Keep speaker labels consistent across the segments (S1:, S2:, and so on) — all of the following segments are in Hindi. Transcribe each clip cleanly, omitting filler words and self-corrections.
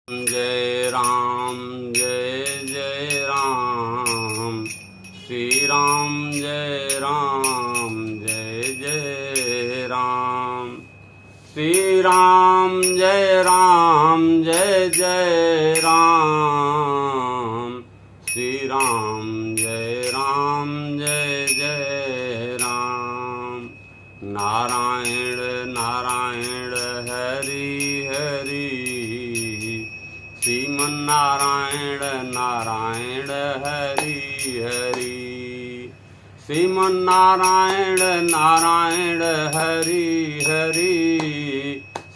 S1: जय राम जय जय राम, श्री राम जय जय राम, श्री राम जय जय राम, श्री राम जय जय राम। नारायण नारायण हरि हरि, श्रीमन्नारायण नारायण हरि हरि, श्रीमन्नारायण नारायण हरि हरि,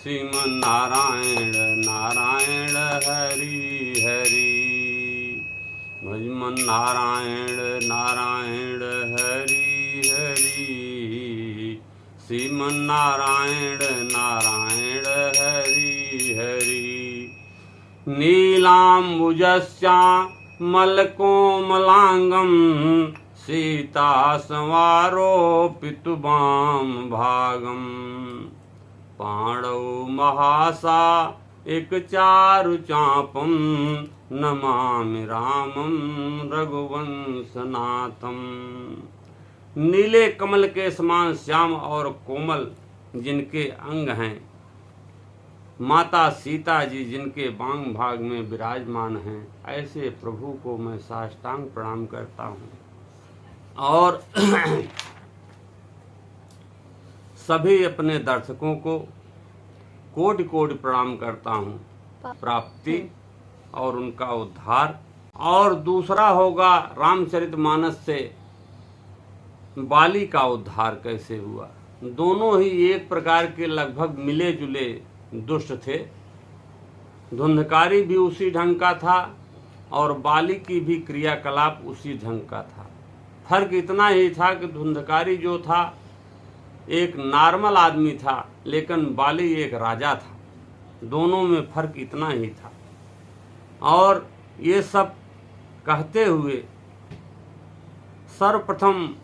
S1: श्रीमन्नारायण नारायण हरि हरि। भजमन्नारायण नारायण हरि हरि, श्रीमन्नारायण नारायण हरि हरि। नीलाम्बुजश्यामलकोमलाङ्गं सीतासंवारोपितुवां भागं, पाणौ महासा एकचारुचापं, नमामि रामं रघुवंशनाथं। नीले कमल के समान श्याम और कोमल जिनके अंग हैं, माता सीता जी जिनके बांग भाग में विराजमान हैं, ऐसे प्रभु को मैं साष्टांग प्रणाम करता हूँ और सभी अपने दर्शकों को कोटि कोटि प्रणाम करता हूँ। प्राप्ति और उनका उद्धार। और दूसरा होगा रामचरितमानस से बाली का उद्धार कैसे हुआ। दोनों ही एक प्रकार के लगभग मिले जुले दुष्ट थे। धुंधकारी भी उसी ढंग का था और बाली की भी क्रियाकलाप उसी ढंग का था। फर्क इतना ही था कि धुंधकारी जो था एक नॉर्मल आदमी था, लेकिन बाली एक राजा था। दोनों में फर्क इतना ही था। और ये सब कहते हुए सर्वप्रथम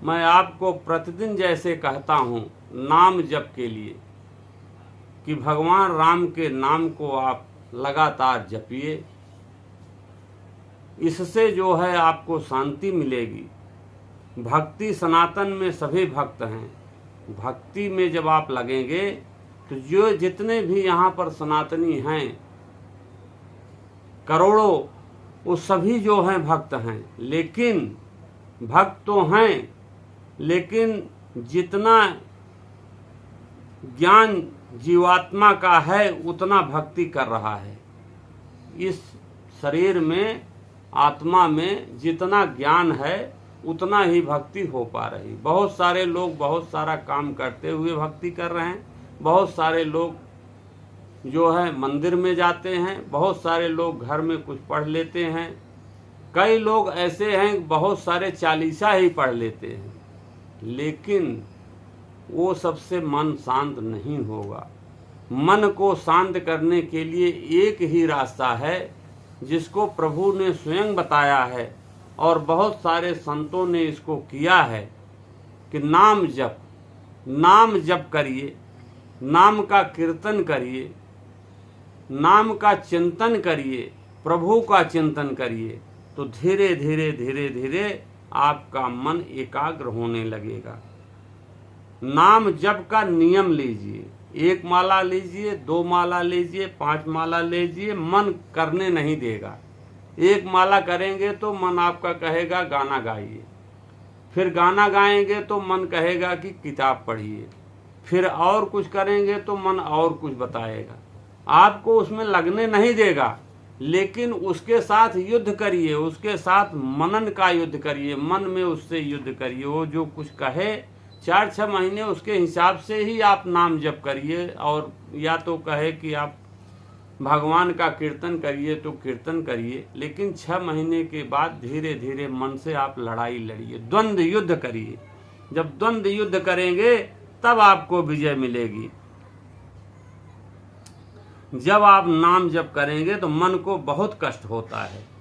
S1: मैं आपको प्रतिदिन जैसे कहता हूँ नाम जप के लिए कि भगवान राम के नाम को आप लगातार जपिए। इससे जो है आपको शांति मिलेगी। भक्ति सनातन में सभी भक्त हैं। भक्ति में जब आप लगेंगे तो जो जितने भी यहाँ पर सनातनी हैं करोड़ों, वो सभी जो हैं भक्त हैं। लेकिन भक्त तो हैं, लेकिन जितना ज्ञान जीवात्मा का है उतना भक्ति कर रहा है। इस शरीर में आत्मा में जितना ज्ञान है उतना ही भक्ति हो पा रही। बहुत सारे लोग बहुत सारा काम करते हुए भक्ति कर रहे हैं। बहुत सारे लोग जो है मंदिर में जाते हैं। बहुत सारे लोग घर में कुछ पढ़ लेते हैं। कई लोग ऐसे हैं बहुत सारे चालीसा ही पढ़ लेते हैं, लेकिन वो सबसे मन शांत नहीं होगा। मन को शांत करने के लिए एक ही रास्ता है जिसको प्रभु ने स्वयं बताया है और बहुत सारे संतों ने इसको किया है कि नाम जप करिए, नाम का कीर्तन करिए, नाम का चिंतन करिए, प्रभु का चिंतन करिए, तो धीरे धीरे धीरे धीरे आपका मन एकाग्र होने लगेगा। नाम जप का नियम लीजिए। 1 माला लीजिए, 2 माला लीजिए, 5 माला लीजिए, मन करने नहीं देगा। 1 माला करेंगे तो मन आपका कहेगा गाना गाइए, फिर गाना गाएंगे तो मन कहेगा कि किताब पढ़िए, फिर और कुछ करेंगे तो मन और कुछ बताएगा। आपको उसमें लगने नहीं देगा, लेकिन उसके साथ युद्ध करिए, उसके साथ मनन का युद्ध करिए, मन में उससे युद्ध करिए। वो जो कुछ कहे 4-6 महीने उसके हिसाब से ही आप नाम जप करिए। और या तो कहे कि आप भगवान का कीर्तन करिए तो कीर्तन करिए, लेकिन 6 महीने के बाद धीरे धीरे मन से आप लड़ाई लड़िए, द्वंद्व युद्ध करिए। जब द्वंद्व युद्ध करेंगे तब आपको विजय मिलेगी। जब आप नाम जप करेंगे तो मन को बहुत कष्ट होता है।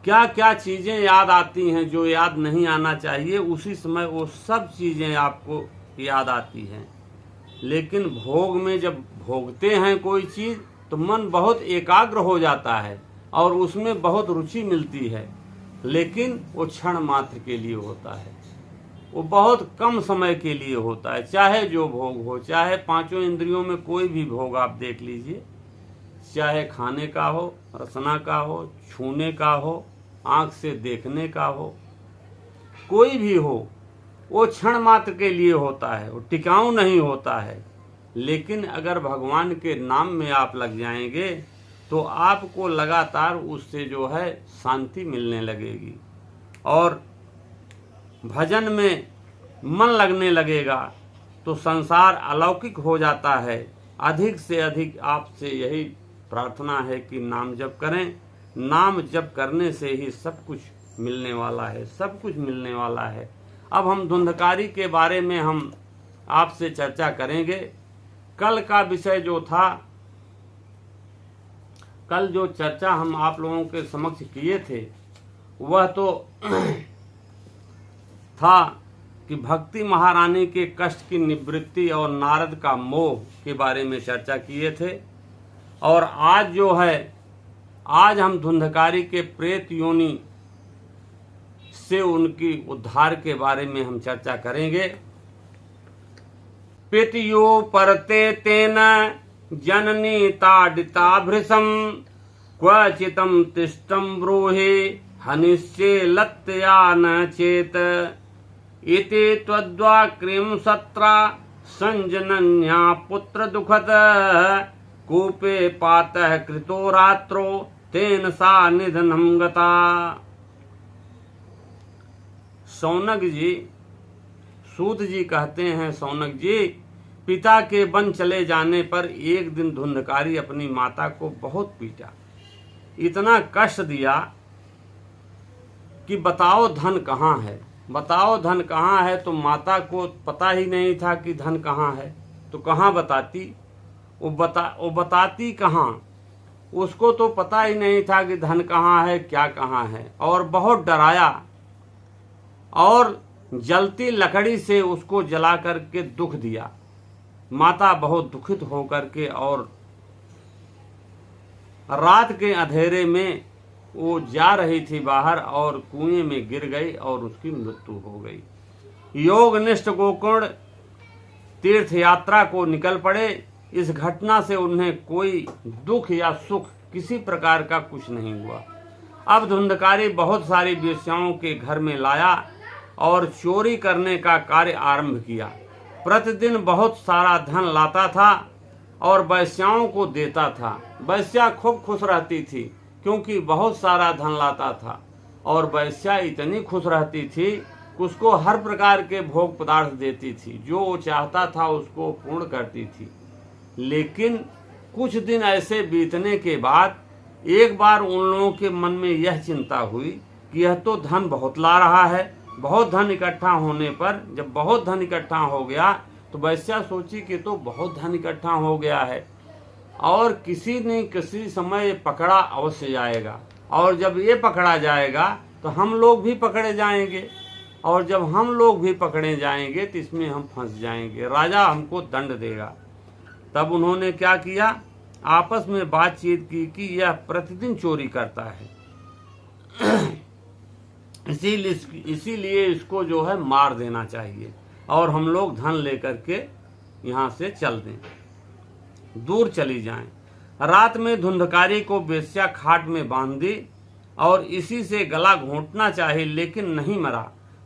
S1: क्या क्या चीज़ें याद आती हैं जो याद नहीं आना चाहिए, उसी समय वो सब चीज़ें आपको याद आती हैं। लेकिन भोग में जब भोगते हैं कोई चीज़ तो मन बहुत एकाग्र हो जाता है और उसमें बहुत रुचि मिलती है, लेकिन वो क्षण मात्र के लिए होता है, वो बहुत कम समय के लिए होता है। चाहे जो भोग हो, चाहे पांचों इंद्रियों में कोई भी भोग आप देख लीजिए, चाहे खाने का हो, रसना का हो, छूने का हो, आंख से देखने का हो, कोई भी हो, वो क्षण मात्र के लिए होता है, वो टिकाऊ नहीं होता है। लेकिन अगर भगवान के नाम में आप लग जाएंगे तो आपको लगातार उससे जो है शांति मिलने लगेगी और भजन में मन लगने लगेगा तो संसार अलौकिक हो जाता है। अधिक से अधिक आपसे यही प्रार्थना है कि नाम जप करें। नाम जप करने से ही सब कुछ मिलने वाला है, सब कुछ मिलने वाला है। अब हम धुंधकारी के बारे में हम आपसे चर्चा करेंगे। कल का विषय जो था, कल जो चर्चा हम आप लोगों के समक्ष किए थे वह तो था कि भक्ति महारानी के कष्ट की निवृत्ति और नारद का मोह के बारे में चर्चा किए थे। और आज जो है, आज हम धुंधकारी के प्रेत योनि से उनकी उद्धार के बारे में हम चर्चा करेंगे। पितयो परते तेन जननी ताडिता भृशम क्वचितम तिष्टम ब्रूहि हनिश्चे लत्तया न चेत इति त्वद्वाक्रियं सत्रा संजनन्या पुत्र दुखद कूपे पातः कृतो रात्रो तेन सा निधनम गता। शौनक जी, सूत जी कहते हैं, शौनक जी, पिता के वन चले जाने पर एक दिन धुंधकारी अपनी माता को बहुत पीटा, इतना कष्ट दिया कि बताओ धन कहाँ है, बताओ धन कहाँ है। तो माता को पता ही नहीं था कि धन कहाँ है, तो कहाँ बताती, वो बताती कहाँ, उसको तो पता ही नहीं था कि धन कहाँ है, क्या कहाँ है। और बहुत डराया और जलती लकड़ी से उसको जला करके दुख दिया। माता बहुत दुखित होकर के और रात के अंधेरे में वो जा रही थी बाहर और कुएं में गिर गई और उसकी मृत्यु हो गई। योगनिष्ठ गोकर्ण तीर्थ यात्रा को निकल पड़े। इस घटना से उन्हें कोई दुख या सुख किसी प्रकार का कुछ नहीं हुआ। अब धुंधकारी बहुत सारी वेश्याओं के घर में लाया और चोरी करने का कार्य आरंभ किया। प्रतिदिन बहुत सारा धन लाता था और वैश्याओं को देता था। वैश्या खूब खुश रहती थी क्योंकि बहुत सारा धन लाता था और वैश्या इतनी खुश रहती थी कि उसको हर प्रकार के भोग पदार्थ देती थी, जो वो चाहता था उसको पूर्ण करती थी। लेकिन कुछ दिन ऐसे बीतने के बाद एक बार उन लोगों के मन में यह चिंता हुई कि यह तो धन बहुत ला रहा है। बहुत धन इकट्ठा होने पर, जब बहुत धन इकट्ठा हो गया तो वैश्या सोची कि तो बहुत धन इकट्ठा हो गया है और किसी न किसी समय पकड़ा अवश्य जाएगा, और जब ये पकड़ा जाएगा तो हम लोग भी पकड़े जाएंगे, और जब हम लोग भी पकड़े जाएंगे तो इसमें हम फंस जाएंगे, राजा हमको दंड देगा। तब उन्होंने क्या किया, आपस में बातचीत की कि यह प्रतिदिन चोरी करता है, इसीलिए इसको जो है मार देना चाहिए और हम लोग धन लेकर के यहाँ से चल दें, दूर चली जाएं। रात में धुंधकारी को वेश्या खाट में बांध दी और इसी से गला घोंटना चाहिए, लेकिन नहीं मरा।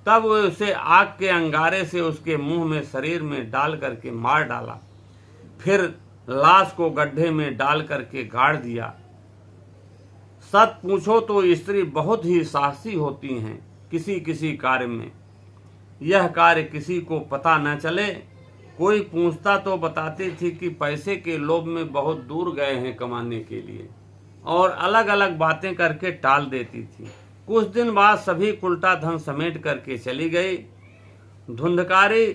S1: तब वो उसे आग के अंगारे से उसके मुंह में शरीर में डाल करके मार डाला, फिर लाश को गड्ढे में डाल करके गाड़ दिया। सच पूछो तो स्त्री बहुत ही साहसी होती हैं किसी किसी कार्य में। यह कार्य किसी को पता न चले, कोई पूछता तो बताती थी कि पैसे के लोभ में बहुत दूर गए हैं कमाने के लिए, और अलग अलग बातें करके टाल देती थी। कुछ दिन बाद सभी कुलटा धन समेट करके चली गई। धुंधकारी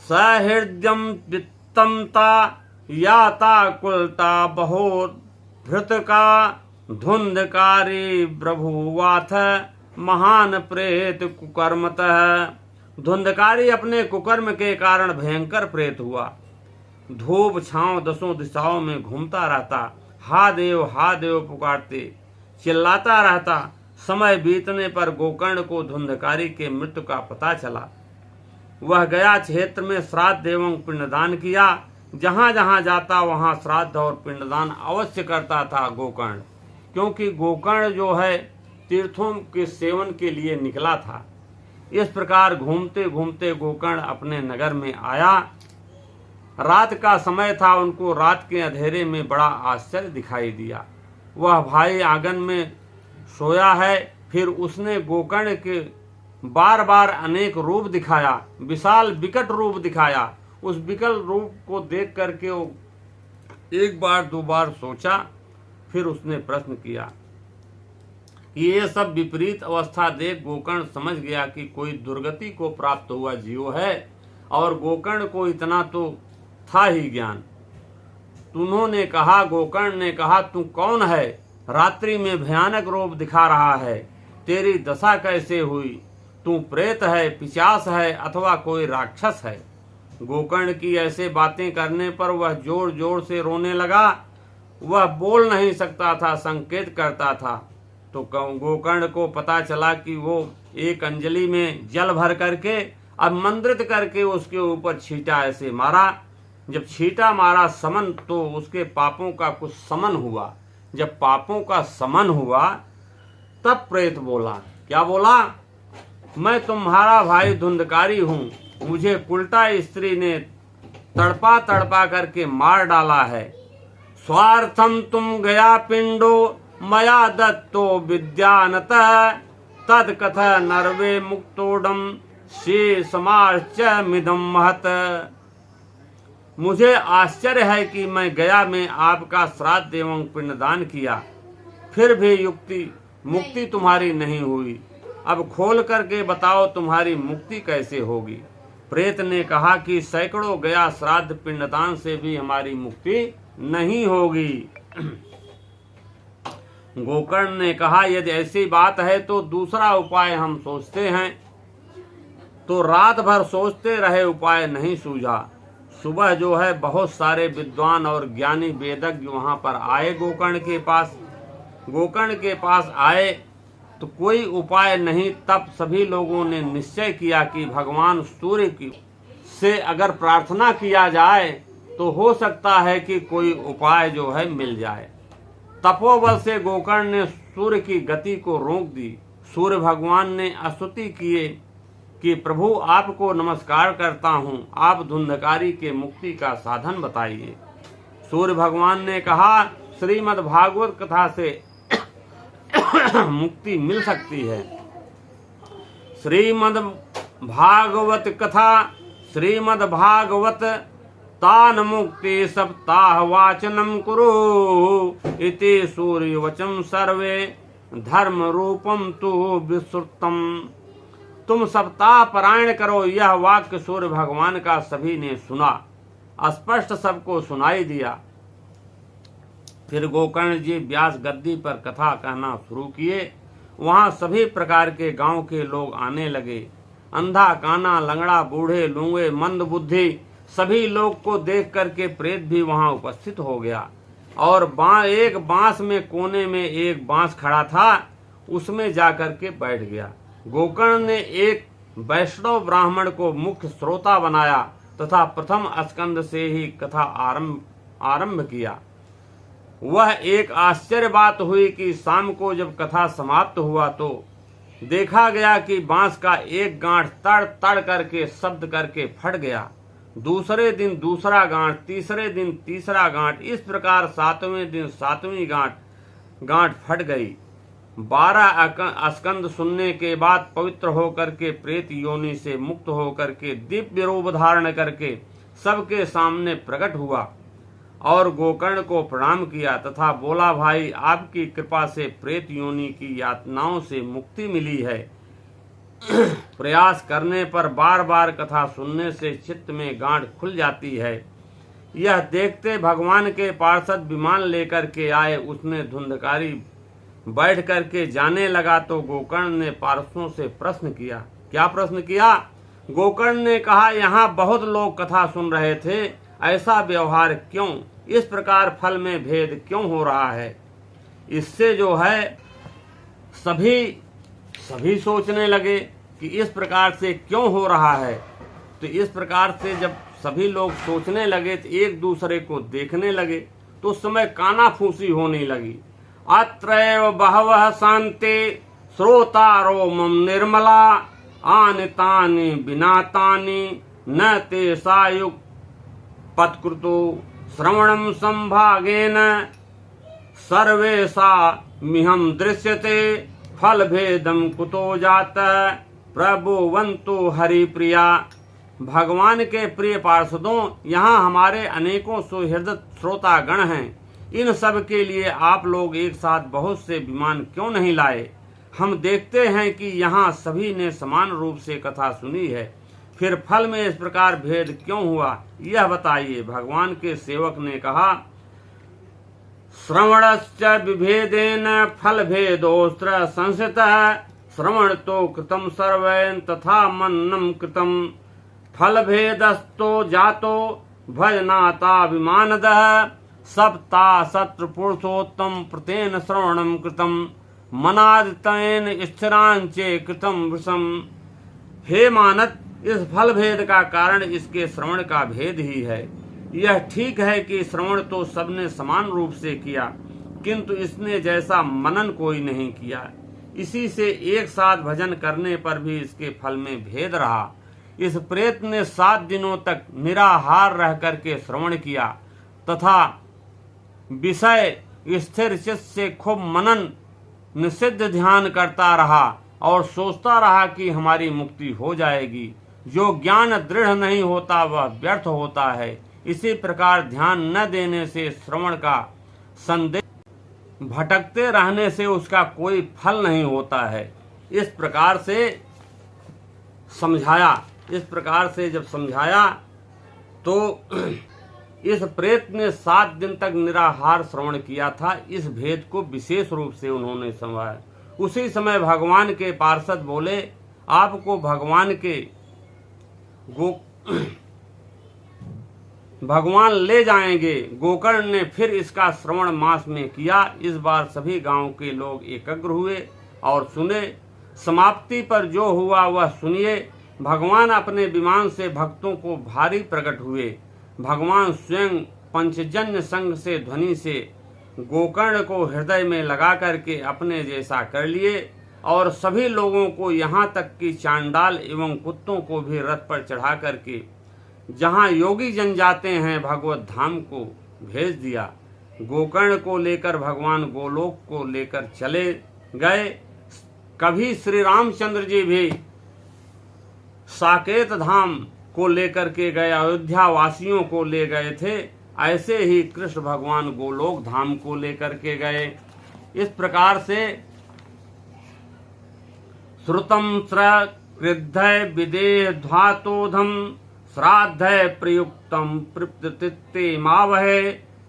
S1: सहृदयम वित्तमता याता कुलटा बहुत भृत का धुंधकारी प्रभुवाथ महान प्रेत कुकर्मतः। धुंधकारी अपने कुकर्म के कारण भयंकर प्रेत हुआ धूप छांव दसों दिशाओं में घूमता रहता, हा देव पुकारते चिल्लाता रहता। समय बीतने पर गोकर्ण को धुंधकारी के मृत्यु का पता चला। वह गया क्षेत्र में श्राद्ध एवं पिंडदान किया। जहां जहां जाता वहां श्राद्ध और पिंडदान अवश्य करता था गोकर्ण, क्योंकि गोकर्ण जो है तीर्थों के सेवन के लिए निकला था। इस प्रकार घूमते घूमते गोकर्ण अपने नगर में आया। रात का समय था। उनको रात के अंधेरे में बड़ा आश्चर्य दिखाई दिया। वह भाई आंगन में सोया है। फिर उसने गोकर्ण के बार बार अनेक रूप दिखाया, विशाल विकट रूप दिखाया। उस विकट रूप को देख करके वो एक बार दो बार सोचा। फिर उसने प्रश्न किया कि ये सब विपरीत अवस्था देख गोकर्ण समझ गया कि कोई दुर्गति को प्राप्त हुआ जीव है, और गोकर्ण को इतना तो था ही ज्ञान। उन्होंने कहा, गोकर्ण ने कहा, तू कौन है? रात्रि में भयानक रूप दिखा रहा है। तेरी दशा कैसे हुई? तू प्रेत है, पिशाच है, अथवा कोई राक्षस है? गोकर्ण की ऐसे बातें करने पर वह जोर जोर से रोने लगा। वह बोल नहीं सकता था, संकेत करता था। तो गोकर्ण को पता चला कि वो एक अंजलि में जल भर करके अभिमंत्रित करके उसके ऊपर छींटा ऐसे मारा। जब छींटा मारा समन, तो उसके पापों का कुछ समन हुआ। जब पापों का समन हुआ तब प्रेत बोला। क्या बोला? मैं तुम्हारा भाई धुंधकारी हूँ। मुझे कुलटा स्त्री ने तड़पा तड़पा करके मार डाला है। स्वार्थम तुम गया पिंडो मया दत्तो विद्यानत तद कथ नरवे मुक्तोडम से समार्च मिदम महत। मुझे आश्चर्य है कि मैं गया में आपका श्राद्ध एवं पिंडदान किया, फिर भी मुक्ति तुम्हारी नहीं हुई। अब खोल करके बताओ तुम्हारी मुक्ति कैसे होगी? प्रेत ने कहा कि सैकड़ों गया श्राद्ध पिंडदान से भी हमारी मुक्ति नहीं होगी। गोकर्ण ने कहा, यदि ऐसी बात है तो दूसरा उपाय हम सोचते हैं। तो रात भर सोचते रहे, उपाय नहीं सूझा। सुबह जो है बहुत सारे विद्वान और ज्ञानी वेदज्ञ वहां पर आए गोकर्ण के पास आए तो कोई उपाय नहीं। तब सभी लोगों ने निश्चय किया कि भगवान सूर्य की से अगर प्रार्थना किया जाए तो हो सकता है कि कोई उपाय जो है मिल जाए। तपोबल से गोकर्ण ने सूर्य की गति को रोक दी। सूर्य भगवान ने स्तुति किए कि प्रभु आपको नमस्कार करता हूँ, आप धुंधकारी के मुक्ति का साधन बताइए। सूर्य भगवान ने कहा, श्रीमद् भागवत कथा से मुक्ति मिल सकती है। श्रीमद् भागवत कथा, श्रीमद् भागवत तान मुक्ति सप्ताह वाचनम कुरु इति सूर्य वचम सर्वे धर्म रूपम तु विश्रुतम। तुम सप्ताह पारायण करो। यह वाक्य सूर्य भगवान का सभी ने सुना, स्पष्ट सबको सुनाई दिया। फिर गोकर्ण जी व्यास गद्दी पर कथा कहना शुरू किए। वहां सभी प्रकार के गांव के लोग आने लगे। अंधा, काना, लंगड़ा, बूढ़े, लूंगे, मंद बुद्धि, सभी लोग को देख करके प्रेत भी वहां उपस्थित हो गया। और एक बांस में कोने में एक बांस खड़ा था, उसमें जाकर के बैठ गया। गोकर्ण ने एक वैष्णव ब्राह्मण को मुख्य श्रोता बनाया तथा प्रथम स्कंद से ही कथा आरंभ किया। वह एक आश्चर्य बात हुई कि शाम को जब कथा समाप्त हुआ तो देखा गया कि बांस का एक गांठ तड़ तड़ करके शब्द करके फट गया। दूसरे दिन दूसरा गांठ, तीसरे दिन तीसरा गांठ, इस प्रकार सातवें दिन सातवीं गांठ फट गई। 12 स्कंद सुनने के बाद पवित्र होकर के प्रेत योनि से मुक्त होकर के दिव्य रूप धारण करके सबके सामने प्रकट हुआ और गोकर्ण को प्रणाम किया तथा बोला, भाई आपकी कृपा से प्रेत योनि की यातनाओं से मुक्ति मिली है। प्रयास करने पर बार बार कथा सुनने से चित्त में गांठ खुल जाती है। यह देखते भगवान के पार्षद विमान लेकर के आए। उसने धुंधकारी बैठ करके जाने लगा तो गोकर्ण ने पार्षदों से प्रश्न किया। क्या प्रश्न किया? गोकर्ण ने कहा, यहाँ बहुत लोग कथा सुन रहे थे, ऐसा व्यवहार क्यों? इस प्रकार फल में भेद क्यों हो रहा है? इससे जो है सभी सोचने लगे कि इस प्रकार से क्यों हो रहा है। तो इस प्रकार से जब सभी लोग सोचने लगे तो एक दूसरे को देखने लगे, तो उस समय कानाफूसी होने लगी। अत्रैव बहवः शान्ते श्रोतारो मम निर्मला आनितानि विनातानि न ते सायुग पत्कृतो श्रवणं संभागेन सर्वेशा मिहं दृश्यते फल भेदम कुतो जातः प्रभुवंतो हरिप्रिया। भगवान के प्रिय पार्षदों, यहाँ हमारे अनेकों सुहृद श्रोतागण हैं। इन सब के लिए आप लोग एक साथ बहुत से विमान क्यों नहीं लाए? हम देखते हैं कि यहाँ सभी ने समान रूप से कथा सुनी है, फिर फल में इस प्रकार भेद क्यों हुआ, यह बताइए। भगवान के सेवक ने कहा, श्रवणश्च विभेदेन फल भेदोस्त्र संसितः श्रवण तो कृतम सर्वैन तथा मन्नम कृतम फल भेदस्तो जातो भजनाता विमानदः सप्ता सत्र पुरुषोत्तम प्रतेन श्रवणम कृतम मनादितेन स्थिरांचे कृतम वृषम। हे मानत, इस फल भेद का कारण इसके श्रवण का भेद ही है। यह ठीक है कि श्रवण तो सबने समान रूप से किया, किंतु इसने जैसा मनन कोई नहीं किया। इसी से एक साथ भजन करने पर भी इसके फल में भेद रहा। इस प्रेत ने 7 दिनों तक निराहार रह करके श्रवण किया तथा विषय स्थिर चित्त से खूब मनन निषिद्ध ध्यान करता रहा और सोचता रहा कि हमारी मुक्ति हो जाएगी। जो ज्ञान दृढ़ नहीं होता वह व्यर्थ होता है। इसी प्रकार ध्यान न देने से श्रवण का संदेश भटकते रहने से उसका कोई फल नहीं होता है। इस प्रकार से समझाया। इस प्रकार से जब समझाया तो इस प्रेत ने 7 दिन तक निराहार श्रवण किया था। इस भेद को विशेष रूप से उन्होंने समझाया। उसी समय भगवान के पार्षद बोले, आपको भगवान ले जाएंगे। गोकर्ण ने फिर इसका श्रवण मास में किया। इस बार सभी गांव के लोग एकत्र हुए और सुने। समाप्ति पर जो हुआ वह सुनिए। भगवान अपने विमान से भक्तों को भारी प्रकट हुए। भगवान स्वयं पंचजन्य संग से ध्वनि से गोकर्ण को हृदय में लगा करके अपने जैसा कर लिए और सभी लोगों को यहाँ तक कि चांडाल एवं कुत्तों को भी रथ पर चढ़ा करके जहाँ योगी जन जाते हैं भगवत धाम को भेज दिया। गोकर्ण को लेकर भगवान गोलोक को लेकर चले गए। कभी श्री रामचंद्र जी भी साकेत धाम को लेकर के गए, अयोध्या वासियों को ले गए थे। ऐसे ही कृष्ण भगवान गोलोक धाम को लेकर के गए। इस प्रकार से श्रुतम कृद्धय विदेह ध्वातोधम श्राद्धय प्रयुक्तम प्रत्यतित्ते मावहे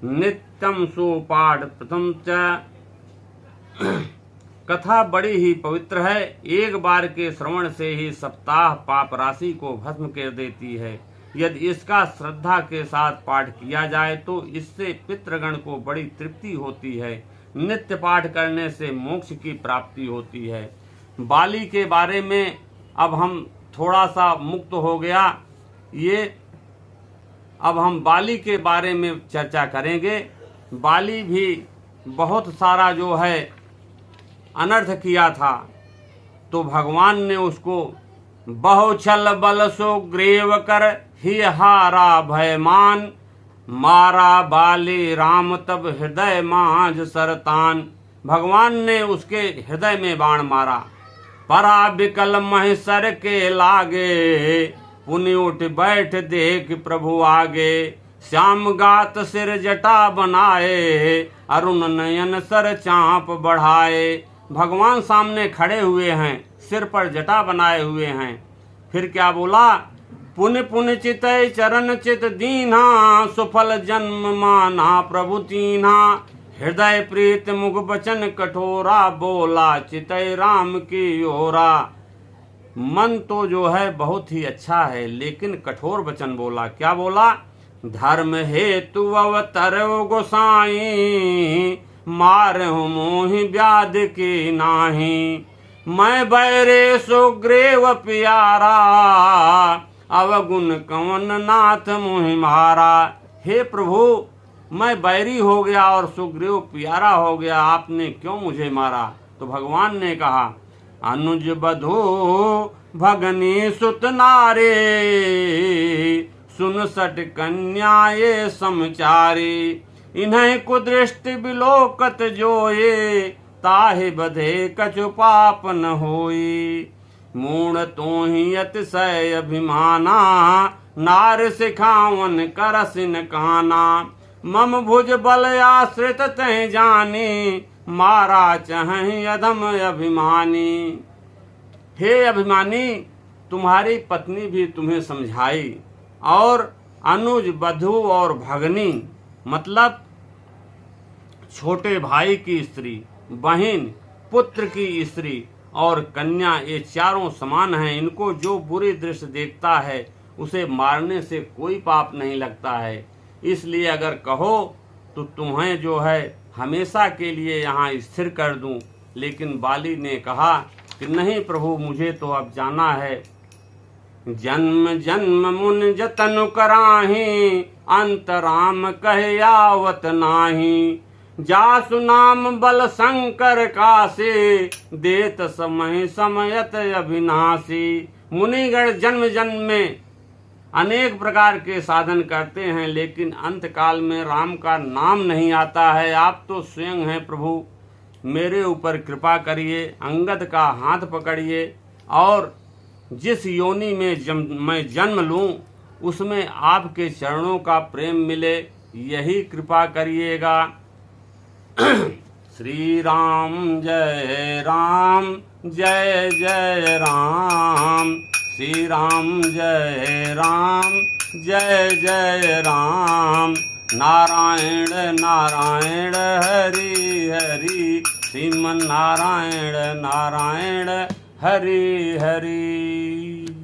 S1: नित्यम सुपाठ प्रथम च। कथा बड़ी ही पवित्र है। एक बार के श्रवण से ही सप्ताह पाप राशि को भस्म कर देती है। यदि इसका श्रद्धा के साथ पाठ किया जाए तो इससे पितृगण को बड़ी तृप्ति होती है। नित्य पाठ करने से मोक्ष की प्राप्ति होती है। बाली के बारे में अब हम थोड़ा सा मुक्त हो गया। अब हम बाली के बारे में चर्चा करेंगे। बाली भी बहुत सारा जो है अनर्थ किया था, तो भगवान ने उसको बहुछल बल सो ग्रीव कर ही हारा भयमान मारा बाली राम तब हृदय मांझ सरतान। भगवान ने उसके हृदय में बाण मारा। परा बिकल महिषर के लागे पुनि उठ बैठ देख प्रभु आगे। श्याम गात सिर जटा बनाए अरुण नयन सर चाँप बढ़ाए। भगवान सामने खड़े हुए हैं, सिर पर जटा बनाए हुए हैं। फिर क्या बोला? पुन पुन चितय चरण चित दीना सुफल जन्म माना प्रभु तीना। हृदय प्रीत मुख बचन कठोरा बोला चितय राम की ओरा। मन तो जो है बहुत ही अच्छा है, लेकिन कठोर वचन बोला। क्या बोला? धर्म हेतु अवतरो गोसाई, मारहु मोहि व्याध के नाही। मैं बैरे सुग्रीव प्यारा, अवगुण कवन नाथ मोहि मारा। हे प्रभु, मैं बैरी हो गया और सुग्रीव प्यारा हो गया, आपने क्यों मुझे मारा? तो भगवान ने कहा, अनुज बधू भगनी सुत नारे, सुन सट कन्या ये समचारी। इन्हें कुदृष्टि बिलोकत जोए, ताहे बधे कछु पाप न होई। मूढ़ तो ही अतिशय अभिमाना, नार सिखावन करसिन काना। मम भुज बल आश्रित तह जानी, मारा चहि अधम अभिमानी। हे अभिमानी, तुम्हारी पत्नी भी तुम्हें समझाई, और अनुज बधू और भगनी मतलब छोटे भाई की स्त्री, बहन, पुत्र की स्त्री और कन्या, ये चारों समान हैं। इनको जो बुरी दृष्टि देखता है उसे मारने से कोई पाप नहीं लगता है। इसलिए अगर कहो तो तुम्हें जो है हमेशा के लिए यहाँ स्थिर कर दूं। लेकिन बाली ने कहा कि नहीं प्रभु, मुझे तो अब जाना है। जन्म जन्म मुन जतन कराही, अंतराम कह आवत नाही। जासु नाम बल शंकर कासे, देत समय समयत अविनाशी। मुनिगण जन्म जन्म में अनेक प्रकार के साधन करते हैं, लेकिन अंत काल में राम का नाम नहीं आता है। आप तो स्वयं हैं प्रभु, मेरे ऊपर कृपा करिए, अंगद का हाथ पकड़िए, और जिस योनि में मैं जन्म लूं उसमें आपके चरणों का प्रेम मिले, यही कृपा करिएगा। श्री राम जय राम, जय जय राम। श्री राम जय राम, जय जय राम। नारायण नारायण हरि हरि, श्रीमन नारायण नारायण हरि हरि।